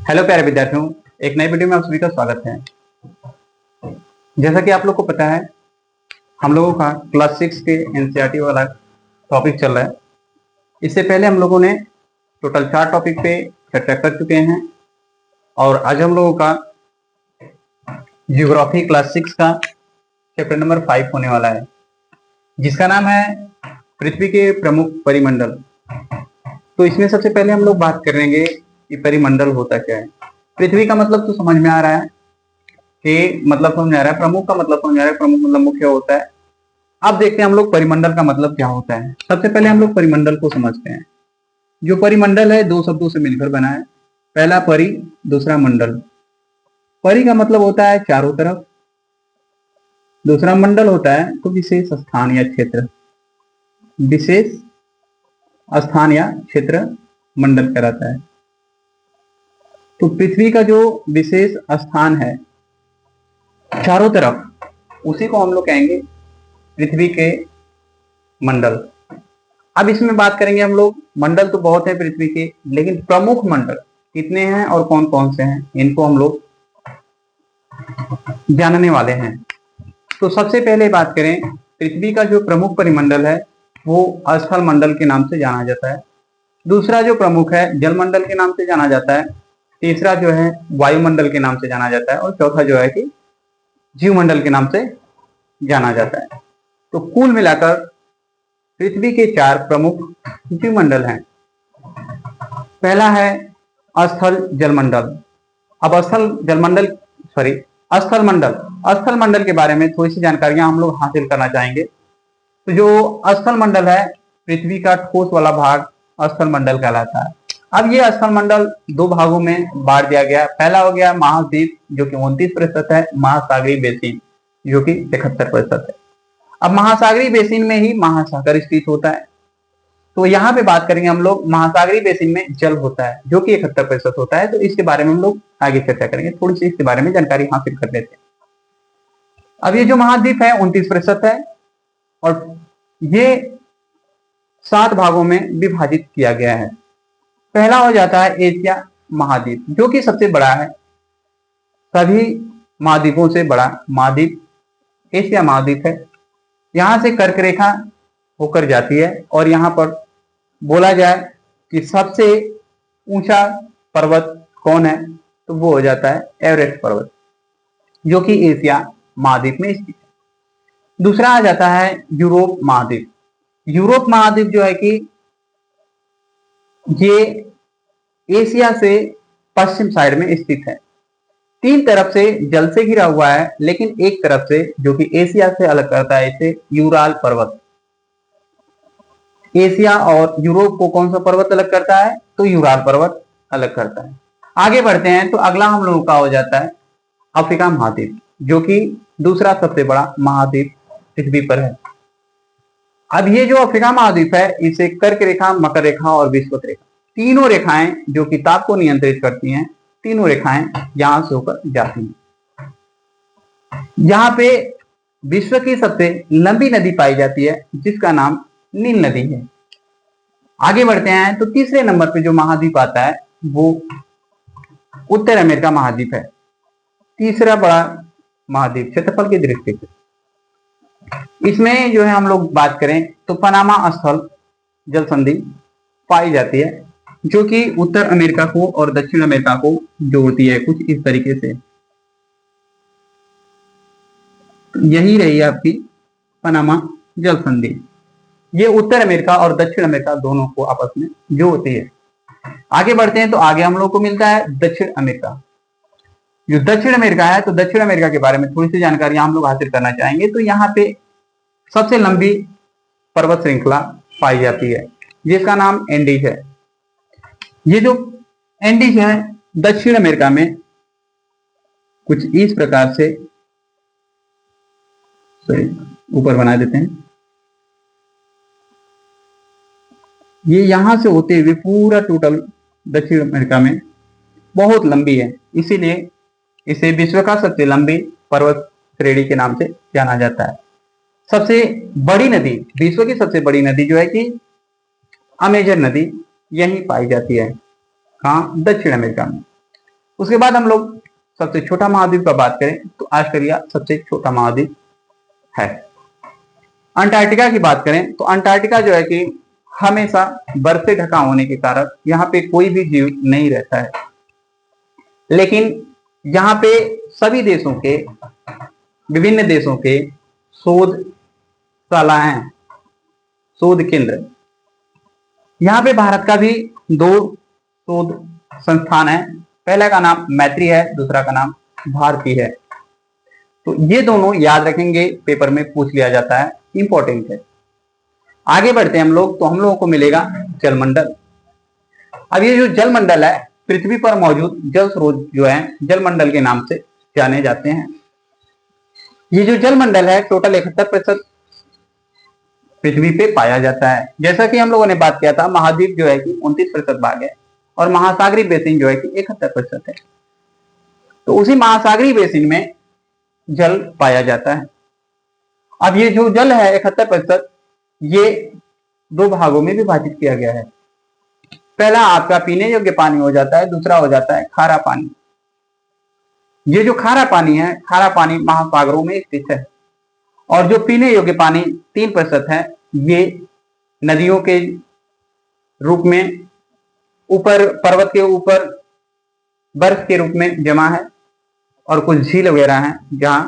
Hello प्यारे विद्यार्थियों, एक नई वीडियो में आप सभी का स्वागत है। जैसा कि आप लोग को पता है, हम लोगों का क्लास 6 के एनसीईआरटी वाला टॉपिक चल रहा है। इससे पहले हम लोगों ने टोटल 4 टॉपिक पे चर्चा कर चुके हैं और आज हम लोगों का ज्योग्राफी क्लास 6 का चैप्टर नंबर 5 होने वाला है, जिसका नाम है पृथ्वी के प्रमुख परिमंडल। तो इसमें सबसे पहले हम लोग बात करेंगे कि परिमंडल होता क्या है। पृथ्वी का मतलब तो समझ में आ रहा है कि मतलब समझ में आ रहा है, प्रमुख का मतलब समझ में आ रहा है, प्रमुख मतलब मुख्य होता है। अब देखते हैं हम लोग परिमंडल का मतलब क्या होता है। सबसे पहले हम लोग परिमंडल को समझते हैं। जो परिमंडल है दो शब्दों से मिलकर बना है, पहला परि, दूसरा मंडल। परि का मतलब होता है चारों तरफ, दूसरा मंडल होता है तो विशेष स्थान या क्षेत्र। विशेष स्थान या क्षेत्र मंडल कहलाता है। तो पृथ्वी का जो विशेष स्थान है चारों तरफ, उसी को हम लोग कहेंगे पृथ्वी के मंडल। अब इसमें बात करेंगे हम लोग, मंडल तो बहुत है पृथ्वी के, लेकिन प्रमुख मंडल कितने हैं और कौन कौन से हैं, इनको हम लोग जानने वाले हैं। तो सबसे पहले बात करें, पृथ्वी का जो प्रमुख परिमंडल है वो स्थल मंडल के नाम से जाना जाता है। दूसरा जो प्रमुख है जलमंडल के नाम से जाना जाता है। तीसरा जो है वायुमंडल के नाम से जाना जाता है और चौथा जो है कि जीवमंडल के नाम से जाना जाता है। तो कुल मिलाकर पृथ्वी के 4 प्रमुख जीवमंडल हैं। पहला है स्थल जलमंडल। अब स्थल मंडल के बारे में थोड़ी सी जानकारियां हम लोग हासिल करना चाहेंगे। तो जो स्थल मंडल है, पृथ्वी का ठोस वाला भाग स्थल मंडल कहलाता है। अब ये स्थल मंडल 2 भागों में बांट दिया गया। पहला हो गया महाद्वीप जो कि 29% है, महासागरीय बेसिन जो कि 71% है। अब महासागरीय बेसिन में ही महासागर स्थित होता है। तो यहाँ पे बात करेंगे हम लोग, महासागरीय बेसिन में जल होता है जो कि 71% होता है। तो इसके बारे में हम लोग आगे चर्चा करेंगे, थोड़ी सी इसके बारे में जानकारी हासिल कर लेते हैं। अब ये जो महाद्वीप है 29% है और ये 7 भागों में विभाजित किया गया है। पहला हो जाता है एशिया महाद्वीप जो कि सबसे बड़ा है, सभी महाद्वीपों से बड़ा महाद्वीप एशिया महाद्वीप है। यहां से कर्क रेखा होकर जाती है और यहां पर बोला जाए कि सबसे ऊंचा पर्वत कौन है, तो वो हो जाता है एवरेस्ट पर्वत जो कि एशिया महाद्वीप में स्थित है। दूसरा आ जाता है यूरोप महाद्वीप। यूरोप महाद्वीप जो है कि ये एशिया से पश्चिम साइड में स्थित है। 3 तरफ से जल से घिरा हुआ है, लेकिन एक तरफ से जो कि एशिया से अलग करता है इसे यूराल पर्वत। एशिया और यूरोप को कौन सा पर्वत अलग करता है, तो यूराल पर्वत अलग करता है। आगे बढ़ते हैं तो अगला हम लोगों का हो जाता है अफ्रीका महाद्वीप जो कि दूसरा सबसे बड़ा महाद्वीप पृथ्वी पर है। अब ये जो अफ्रीका महाद्वीप है इसे कर्क रेखा, मकर रेखा और विषुवत रेखा, तीनों रेखाएं जो कि ताप को नियंत्रित करती हैं, तीनों रेखाएं यहां से होकर जाती हैं। यहाँ पे विश्व की सबसे लंबी नदी पाई जाती है जिसका नाम नील नदी है। आगे बढ़ते हैं तो तीसरे नंबर पे जो महाद्वीप आता है वो उत्तर अमेरिका महाद्वीप है, तीसरा बड़ा महाद्वीप क्षेत्रफल की दृष्टि से। इसमें जो है हम लोग बात करें तो पनामा स्थल जल संधि पाई जाती है जो कि उत्तर अमेरिका को और दक्षिण अमेरिका को जोड़ती है, कुछ इस तरीके से। यही रही आपकी पनामा जल संधि, ये उत्तर अमेरिका और दक्षिण अमेरिका दोनों को आपस में जोड़ती है। आगे बढ़ते हैं तो आगे हम लोग को मिलता है दक्षिण अमेरिका। जो दक्षिण अमेरिका है, तो दक्षिण अमेरिका के बारे में थोड़ी सी जानकारी हम लोग हासिल करना चाहेंगे। तो यहाँ पे सबसे लंबी पर्वत श्रृंखला पाई जाती है जिसका नाम एंडीज है। ये जो एंडीज है दक्षिण अमेरिका में कुछ इस प्रकार से, ऊपर बना देते हैं, ये यहां से होते हुए पूरा टोटल दक्षिण अमेरिका में बहुत लंबी है, इसीलिए इसे विश्व का सबसे लंबी पर्वत श्रेणी के नाम से जाना जाता है। सबसे बड़ी नदी, विश्व की सबसे बड़ी नदी जो है कि अमेजन नदी, यहीं पाई जाती है। कहाँ? दक्षिण अमेरिका में। उसके बाद हम लोग सबसे छोटा महाद्वीप का बात करें तो ऑस्ट्रेलिया सबसे छोटा महाद्वीप है। अंटार्कटिका की बात करें तो अंटार्कटिका जो है कि हमेशा बर्फ से ढका होने के कारण यहाँ पे कोई भी जीव नहीं रहता है, लेकिन यहाँ पे सभी देशों के, विभिन्न देशों के शोधशालाएं, शोध केंद्र, यहाँ पे भारत का भी 2 शोध संस्थान है। पहला का नाम मैत्री है, दूसरा का नाम भारती है। तो ये दोनों याद रखेंगे, पेपर में पूछ लिया जाता है, इंपॉर्टेंट है। आगे बढ़ते हैं हम लोग, तो हम लोगों को मिलेगा जलमंडल। अब ये जो जलमंडल है, पृथ्वी पर मौजूद जल स्रोत जो है जलमंडल के नाम से जाने जाते हैं। ये जो जलमंडल है टोटल 71% पृथ्वी पे पाया जाता है। जैसा कि हम लोगों ने बात किया था, महाद्वीप जो है कि 29% भाग है और महासागरीय बेसिन जो है कि 71% है। तो उसी महासागरीय बेसिन में जल पाया जाता है। अब ये जो जल है 71%, ये 2 भागों में विभाजित किया गया है। पहला आपका पीने योग्य पानी हो जाता है, दूसरा हो जाता है खारा पानी। ये जो खारा पानी है, खारा पानी महासागरों में स्थित है, और जो पीने योग्य पानी 3% है, ये नदियों के रूप में ऊपर, पर्वत के ऊपर बर्फ के रूप में जमा है, और कुछ झील वगैरह हैं जहां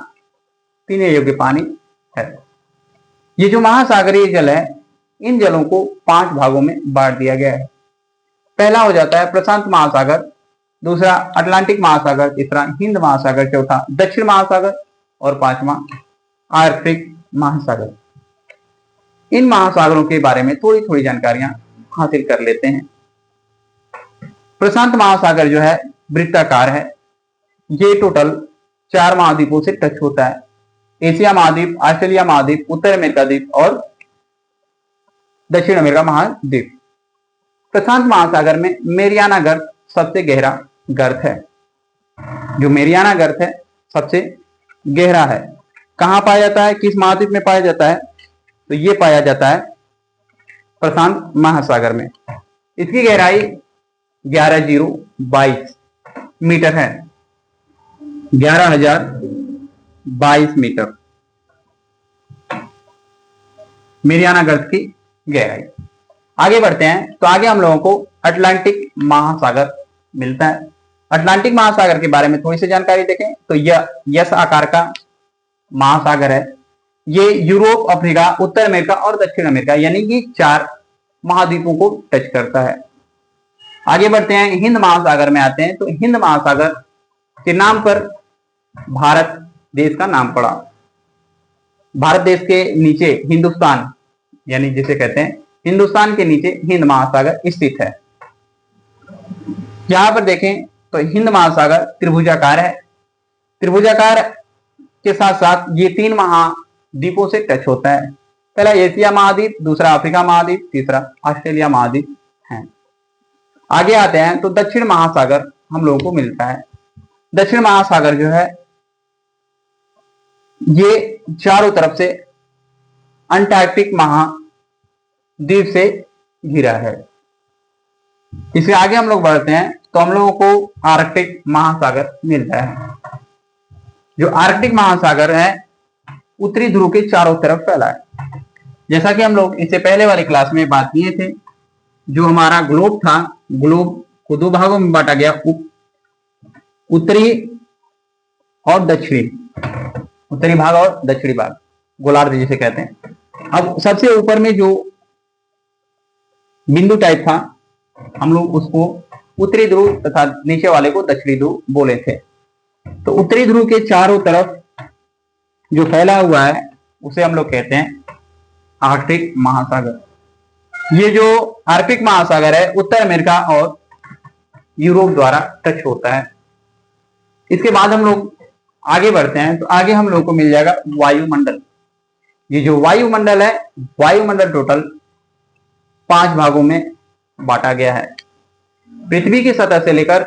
पीने योग्य पानी है। ये जो महासागरीय जल है, इन जलों को 5 भागों में बांट दिया गया है। पहला हो जाता है प्रशांत महासागर, दूसरा अटलांटिक महासागर, तीसरा हिंद महासागर, चौथा दक्षिण महासागर और 5वां आर्कटिक महासागर। इन महासागरों के बारे में थोड़ी थोड़ी जानकारियां हासिल कर लेते हैं। प्रशांत महासागर जो है वृत्ताकार है। ये टोटल 4 महाद्वीपों से टच होता है। एशिया महाद्वीप, ऑस्ट्रेलिया महाद्वीप, उत्तर अमेरिका द्वीप और दक्षिण अमेरिका महाद्वीप। प्रशांत महासागर में मेरियाना गर्त सबसे गहरा गर्त है। जो मेरियाना गर्त है सबसे गहरा है। कहां पाया जाता है, किस महाद्वीप में पाया जाता है, तो ये पाया जाता है प्रशांत महासागर में। इसकी गहराई 11,022 मीटर है, 11,022 मीटर मेरियाना गर्त की गहराई। आगे बढ़ते हैं, तो आगे हम लोगों को अटलांटिक महासागर मिलता है। अटलांटिक महासागर के बारे में थोड़ी सी जानकारी देखें तो यह यस आकार का महासागर है। ये यूरोप, अफ्रीका, उत्तर अमेरिका और दक्षिण अमेरिका यानी कि 4 महाद्वीपों को टच करता है। आगे बढ़ते हैं, हिंद महासागर में आते हैं, तो हिंद महासागर के नाम पर भारत देश का नाम पड़ा। भारत देश के नीचे हिंदुस्तान, यानी जिसे कहते हैं हिंदुस्तान के नीचे हिंद महासागर स्थित है। यहां पर देखें तो हिंद महासागर त्रिभुजाकार है। त्रिभुजाकार के साथ साथ ये 3 महाद्वीपों से टच होता है। पहला एशिया महाद्वीप, दूसरा अफ्रीका महाद्वीप, तीसरा ऑस्ट्रेलिया महाद्वीप है। आगे आते हैं तो दक्षिण महासागर हम लोगों को मिलता है। दक्षिण महासागर जो है ये चारों तरफ से अंटार्कटिक महाद्वीप से घिरा है। इसके आगे हम लोग बढ़ते हैं तो हम लोगों को आर्कटिक महासागर मिलता है। जो आर्कटिक महासागर है उत्तरी ध्रुव के चारों तरफ फैला है। जैसा कि हम लोग इससे पहले वाली क्लास में बात किए थे, जो हमारा ग्लोब था, ग्लोब को 2 भागों में बांटा गया, उत्तरी और दक्षिणी, उत्तरी भाग और दक्षिणी भाग, गोलार्ध जिसे कहते हैं। अब सबसे ऊपर में जो बिंदु टाइप था, हम लोग उसको उत्तरी ध्रुव तथा नीचे वाले को दक्षिणी ध्रुव बोले थे। तो उत्तरी ध्रुव के चारों तरफ जो फैला हुआ है उसे हम लोग कहते हैं आर्कटिक महासागर। ये जो आर्कटिक महासागर है उत्तर अमेरिका और यूरोप द्वारा टच होता है। इसके बाद हम लोग आगे बढ़ते हैं तो आगे हम लोग को मिल जाएगा वायुमंडल। ये जो वायुमंडल है, वायुमंडल टोटल 5 भागों में बांटा गया है। पृथ्वी की सतह से लेकर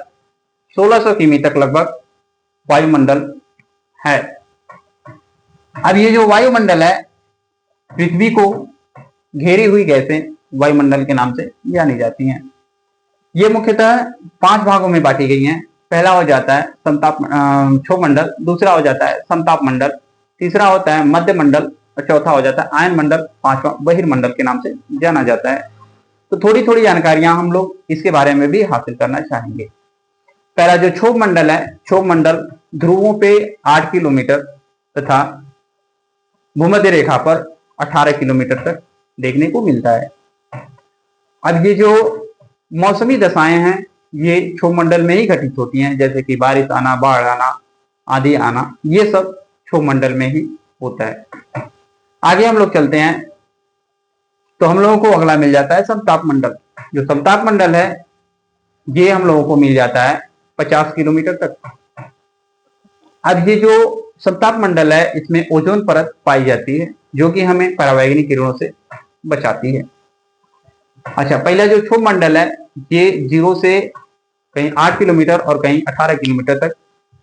1600 किमी तक लगभग वायुमंडल है। अब ये जो वायुमंडल है, पृथ्वी को घेरी हुई गैसें वायुमंडल के नाम से जानी जाती हैं। ये मुख्यतः 5 भागों में बांटी गई हैं। पहला हो जाता है समताप क्षोभ मंडल, दूसरा हो जाता है समताप मंडल, तीसरा होता है मध्य मंडल और चौथा हो जाता है आयन मंडल, पांचवा बहिर्मंडल के नाम से जाना जाता है। तो थोड़ी थोड़ी जानकारियां हम लोग इसके बारे में भी हासिल करना चाहेंगे। पहला जो क्षोभ मंडल है, क्षोभ मंडल ध्रुवों पे 8 किलोमीटर तथा भूमध्य रेखा पर 18 किलोमीटर तक देखने को मिलता है। अब ये जो मौसमी दशाएं हैं ये क्षोभ मंडल में ही घटित होती हैं, जैसे कि बारिश आना, बाढ़ आना, आंधी आना, ये सब क्षोभ मंडल में ही होता है। आगे हम लोग चलते हैं तो हम लोगों को अगला मिल जाता है समताप मंडल। जो समताप मंडल है ये हम लोगों को मिल जाता है 50 किलोमीटर तक। अब ये जो समताप मंडल है इसमें ओजोन परत पाई जाती है जो कि हमें परावैंगनिक किरणों से बचाती है। अच्छा, पहला जो क्षोभ मंडल है ये 0 से कहीं 8 किलोमीटर और कहीं 18 किलोमीटर तक,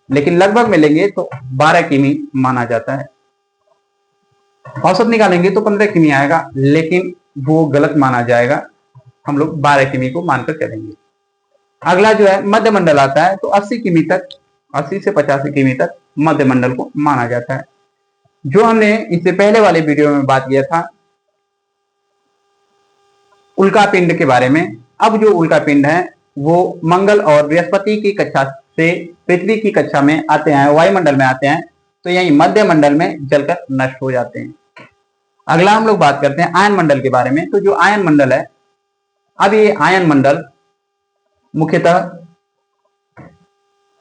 लेकिन लगभग मिलेंगे तो 12 किमी माना जाता है। औसत निकालेंगे तो 15 किमी आएगा, लेकिन वो गलत माना जाएगा, हम लोग 12 किमी को मानकर चलेंगे। अगला जो है मध्य मंडल आता है, तो 80 किमी तक, 80 से 85 किमी तक मध्य मंडल को माना जाता है। जो हमने इससे पहले वाले वीडियो में बात किया था उल्का पिंड के बारे में। अब जो उल्का पिंड है वो मंगल और बृहस्पति की कक्षा से पृथ्वी की कक्षा में आते हैं, वायुमंडल में आते हैं, तो यही मध्य मंडल में जलकर नष्ट हो जाते हैं। अगला हम लोग बात करते हैं आयन मंडल के बारे में। तो जो आयन मंडल है, अब ये आयन मंडल मुख्यतः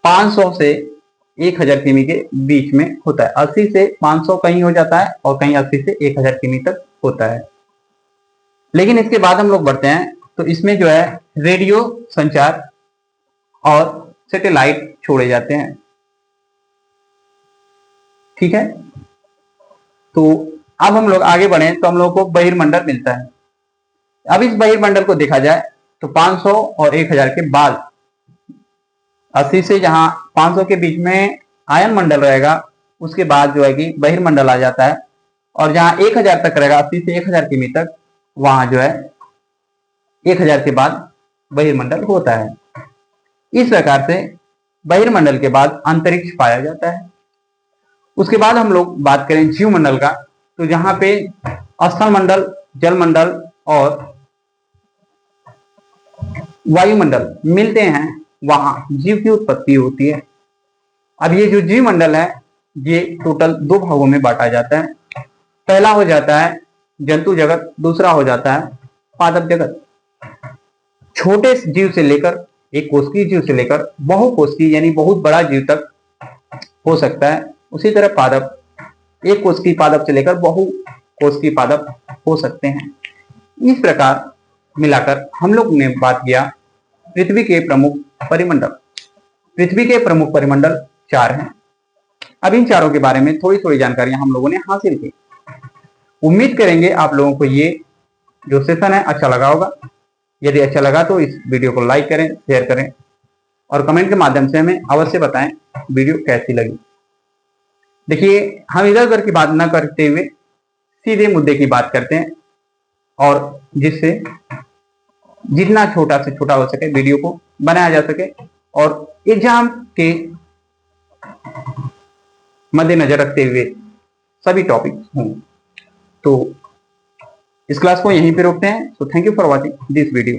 500 से 1000 किमी के बीच में होता है। 80 से 500 कहीं हो जाता है और कहीं 80 से 1000 किमी तक होता है। लेकिन इसके बाद हम लोग बढ़ते हैं तो इसमें जो है रेडियो संचार और सैटेलाइट छोड़े जाते हैं। ठीक है, तो अब हम लोग आगे बढ़े तो हम लोग को बहिर्मंडल मिलता है। अब इस बहिर्मंडल को देखा जाए तो 500 और 1000 के बाद 80 से जहां 500 के बीच में आयन मंडल रहेगा उसके बाद जो है कि बहिर्मंडल आ जाता है, और जहां 1000 तक रहेगा 80 से 1000 किमी तक, वहां जो है 1000 के बाद बहिर्मंडल होता है। इस प्रकार से बहिर्मंडल के बाद अंतरिक्ष पाया जाता है। उसके बाद हम लोग बात करें जीवमंडल का, तो जहां पे स्थल मंडल, जल मंडल और वायुमंडल मिलते हैं वहां जीव की उत्पत्ति होती है। अब ये जो जीव मंडल है ये टोटल 2 भागों में बांटा जाता है। पहला हो जाता है जंतु जगत, दूसरा हो जाता है पादप जगत। छोटे जीव से लेकर, एक कोशिकीय जीव से लेकर बहुकोशिकीय यानी बहुत बड़ा जीव तक हो सकता है। उसी तरह पादप, एक कोशिकीय पादप से लेकर बहुकोशिकीय पादप हो सकते हैं। इस प्रकार मिलाकर हम लोग ने बात किया पृथ्वी के प्रमुख परिमंडल। पृथ्वी के प्रमुख परिमंडल 4 हैं। अब इन चारों के बारे में थोड़ी थोड़ी जानकारियां हम लोगों ने हासिल की। उम्मीद करेंगे आप लोगों को ये जो सेशन है अच्छा लगा होगा। यदि अच्छा लगा तो इस वीडियो को लाइक करें, शेयर करें और कमेंट के माध्यम से हमें अवश्य बताएं वीडियो कैसी लगी। देखिए, हम इधर उधर की बात न करते हुए सीधे मुद्दे की बात करते हैं, और जिससे जितना छोटा से छोटा हो सके वीडियो को बनाया जा सके और एग्जाम के मद्देनजर रखते हुए सभी टॉपिक हों। तो इस क्लास को यहीं पे रोकते हैं। So thank you for watching this video.